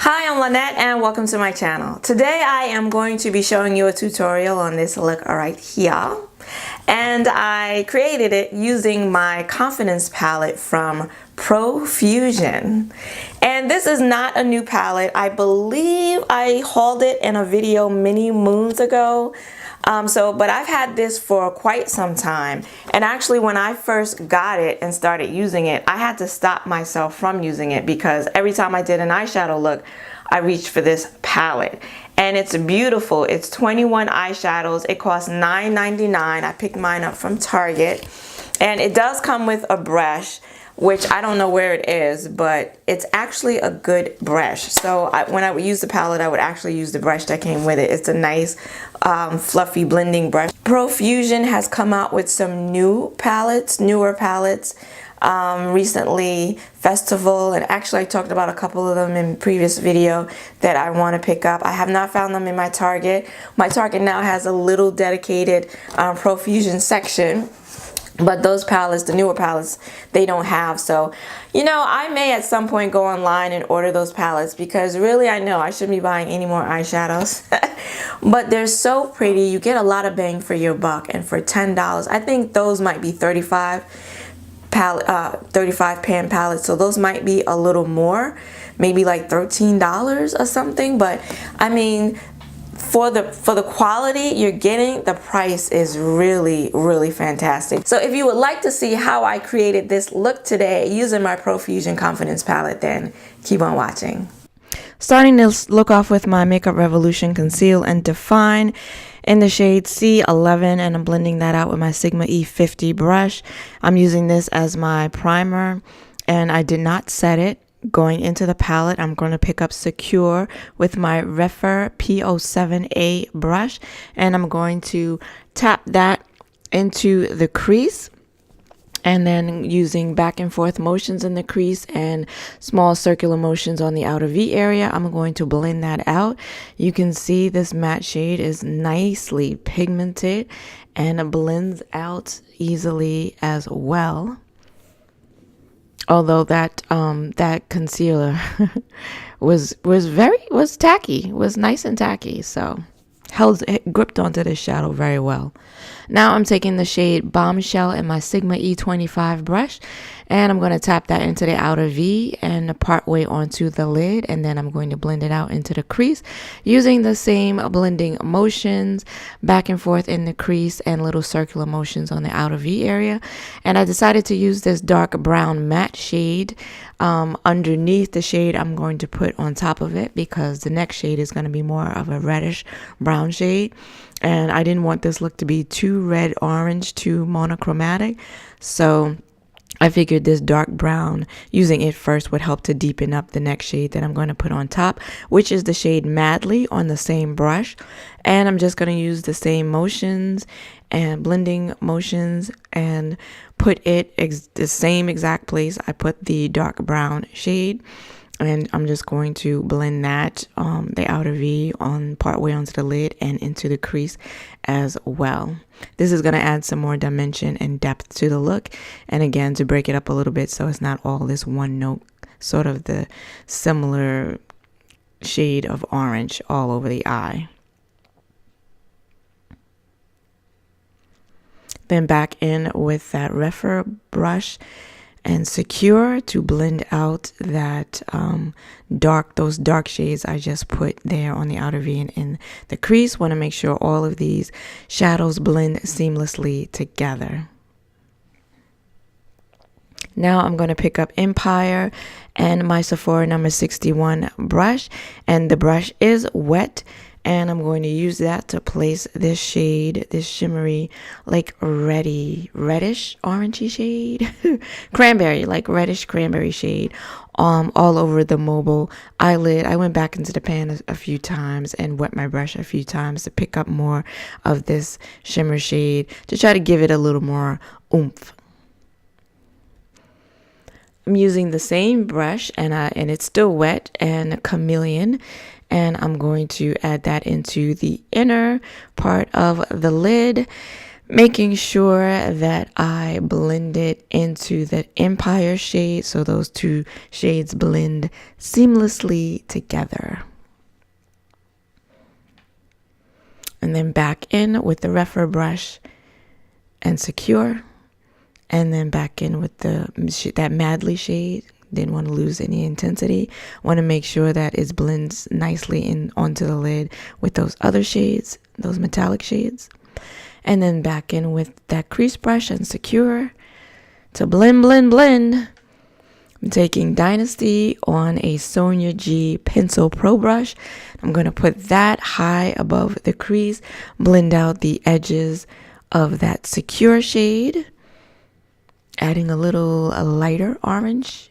Hi, I'm Lynette and welcome to my channel. Today I am going to be showing you a tutorial on this look right here. And I created it using my Confidence palette from Profusion. And this is not a new palette. I believe I hauled it in a video many moons ago. But I've had this for quite some time, and actually when I first got it and started using it, I had to stop myself from using it because every time I did an eyeshadow look, I reached for this palette. And it's beautiful. It's 21 eyeshadows. It costs $9.99. I picked mine up from Target, and it does come with a brush, which I don't know where it is, but it's actually a good brush. So when I would use the palette, I would actually use the brush that came with it. It's a nice fluffy blending brush. Profusion has come out with some newer palettes recently, Festival, and actually I talked about a couple of them in previous video that I want to pick up. I have not found them in my Target. My Target now has a little dedicated Profusion section. But those palettes, the newer palettes, they don't have. So, you know, I may at some point go online and order those palettes because really I know I shouldn't be buying any more eyeshadows. But they're so pretty. You get a lot of bang for your buck. And for $10, I think those might be 35 pan palettes. So those might be a little more, maybe like $13 or something. But I mean, for the quality you're getting, the price is really fantastic. So if you would like to see how I created this look today using my Profusion Confidence palette, then keep on watching. Starting this look off with my Makeup Revolution Conceal and Define in the shade C11, and I'm blending that out with my Sigma E50 brush. I'm using this as my primer, and I did not set it. Going into the palette, I'm going to pick up Secure with my Refer P07A brush, and I'm going to tap that into the crease, and then using back and forth motions in the crease and small circular motions on the outer V area, I'm going to blend that out. You can see this matte shade is nicely pigmented and it blends out easily as well. Although that concealer was tacky, was nice and tacky, so it gripped onto the shadow very well. Now I'm taking the shade Bombshell in my Sigma E25 brush, and I'm going to tap that into the outer V and part way onto the lid, and then I'm going to blend it out into the crease using the same blending motions back and forth in the crease and little circular motions on the outer V area. And I decided to use this dark brown matte shade underneath the shade I'm going to put on top of it, because the next shade is going to be more of a reddish brown shade, and I didn't want this look to be too red orange, too monochromatic. So I figured this dark brown, using it first, would help to deepen up the next shade that I'm going to put on top, which is the shade Madly on the same brush. And I'm just going to use the same motions and blending motions and put it the same exact place I put the dark brown shade. And I'm just going to blend that, the outer V on partway onto the lid and into the crease as well. This is going to add some more dimension and depth to the look. And again, to break it up a little bit so it's not all this one note, sort of the similar shade of orange all over the eye. Then back in with that Refer brush and Secure to blend out that those dark shades I just put there on the outer V and in the crease. Want to make sure all of these shadows blend seamlessly together. Now I'm going to pick up Empire and my Sephora number 61 brush, and the brush is wet. And I'm going to use that to place this shade, this shimmery, like reddish orangey shade, cranberry, like reddish cranberry shade, all over the mobile eyelid. I went back into the pan a few times and wet my brush a few times to pick up more of this shimmer shade to try to give it a little more oomph. I'm using the same brush and it's still wet and Chameleon. And I'm going to add that into the inner part of the lid. Making sure that I blend it into the Empire shade so those two shades blend seamlessly together. And then back in with the Refer brush and Secure. And then back in with that Madly shade. Didn't want to lose any intensity. Want to make sure that it blends nicely in onto the lid with those other shades, those metallic shades. And then back in with that crease brush and Secure to blend, blend, blend. I'm taking Dynasty on a Sonia G Pencil Pro brush. I'm going to put that high above the crease, blend out the edges of that Secure shade, adding a lighter orange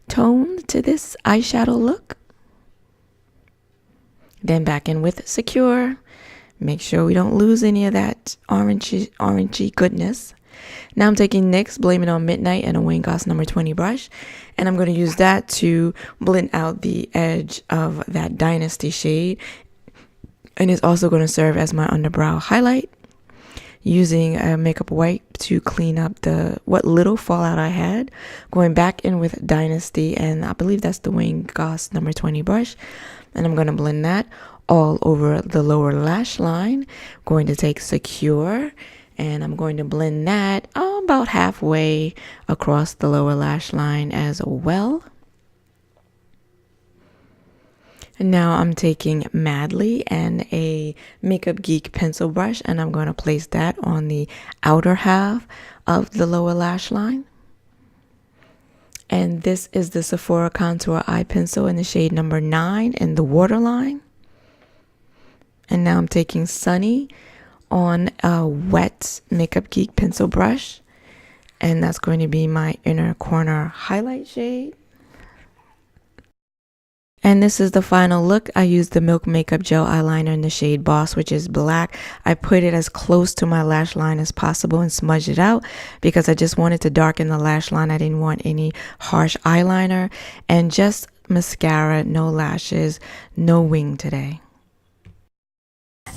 tone to this eyeshadow look. Then back in with Secure. Make sure we don't lose any of that orangey goodness. Now I'm taking NYX Blame It on Midnight and a Wayne Goss number 20 brush. And I'm going to use that to blend out the edge of that Dynasty shade. And it's also going to serve as my underbrow highlight. Using a makeup wipe to clean up what little fallout I had. Going back in with Dynasty, and I believe that's the Wayne Goss number 20 brush. And I'm going to blend that all over the lower lash line. Going to take Secure, and I'm going to blend that about halfway across the lower lash line as well. And now I'm taking Madly and a Makeup Geek pencil brush, and I'm going to place that on the outer half of the lower lash line. And this is the Sephora Contour Eye Pencil in the shade number 9 in the waterline. And now I'm taking Sunny on a wet Makeup Geek pencil brush. And that's going to be my inner corner highlight shade. And this is the final look. I used the Milk Makeup Gel Eyeliner in the shade Boss, which is black. I put it as close to my lash line as possible and smudged it out because I just wanted to darken the lash line. I didn't want any harsh eyeliner. And just mascara, no lashes, no wing today.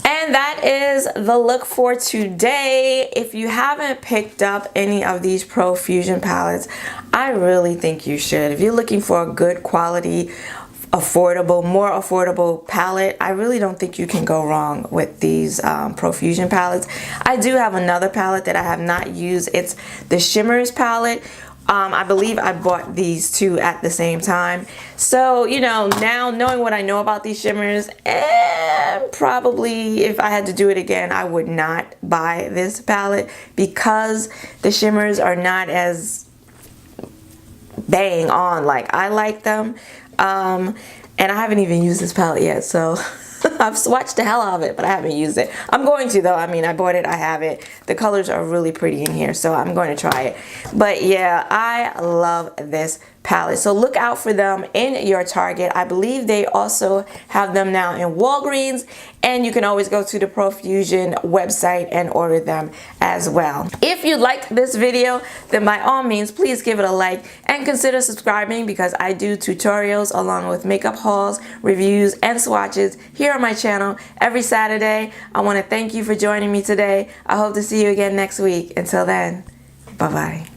And that is the look for today. If you haven't picked up any of these Profusion palettes, I really think you should. If you're looking for a good quality, more affordable palette, I really don't think you can go wrong with these Profusion palettes. I do have another palette that I have not used. It's the Shimmers palette. I believe I bought these two at the same time. So, you know, now knowing what I know about these shimmers, probably if I had to do it again, I would not buy this palette because the shimmers are not as bang on like I like them. And I haven't even used this palette yet, so I've swatched the hell out of it, but I haven't used it. I'm going to though. I mean, I bought it, I have it. The colors are really pretty in here, so I'm going to try it. But yeah, I love this palette. So look out for them in your Target. I believe they also have them now in Walgreens, and you can always go to the Profusion website and order them as well. If you liked this video, then by all means, please give it a like and consider subscribing because I do tutorials along with makeup hauls, reviews, and swatches here on my channel every Saturday. I want to thank you for joining me today. I hope to see you again next week. Until then, bye-bye.